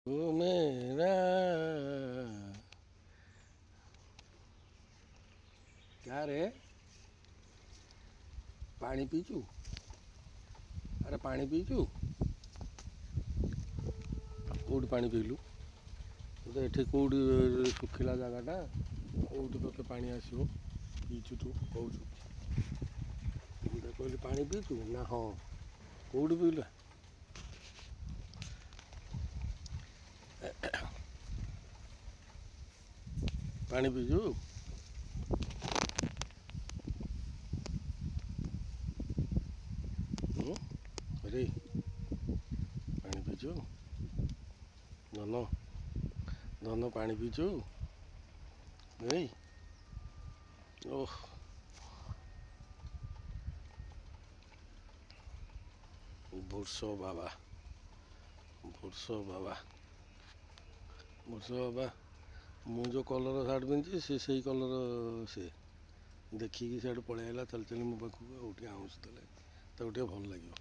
ओ मेरा क्या रे पानी पीचु अरे पानी पीचु कौट पानी पीलु तो ये कौटी सुखिला जगटा कौटी तो पानी आसो पीचु तू कौचु कहली पानी पीचु ना हाँ कौटी पीला पानी पीचु अरे पानी पीचु धन धन पानी पीचु नहीं ओह बुरसो बाबा बुरसो बाबा बुरसो बाबा मु जो कलर सार्ट पिंधि से कलर से देखिकी सीआड़ पलैला चल चल मो पाखक आउट आँश देले भल लगे।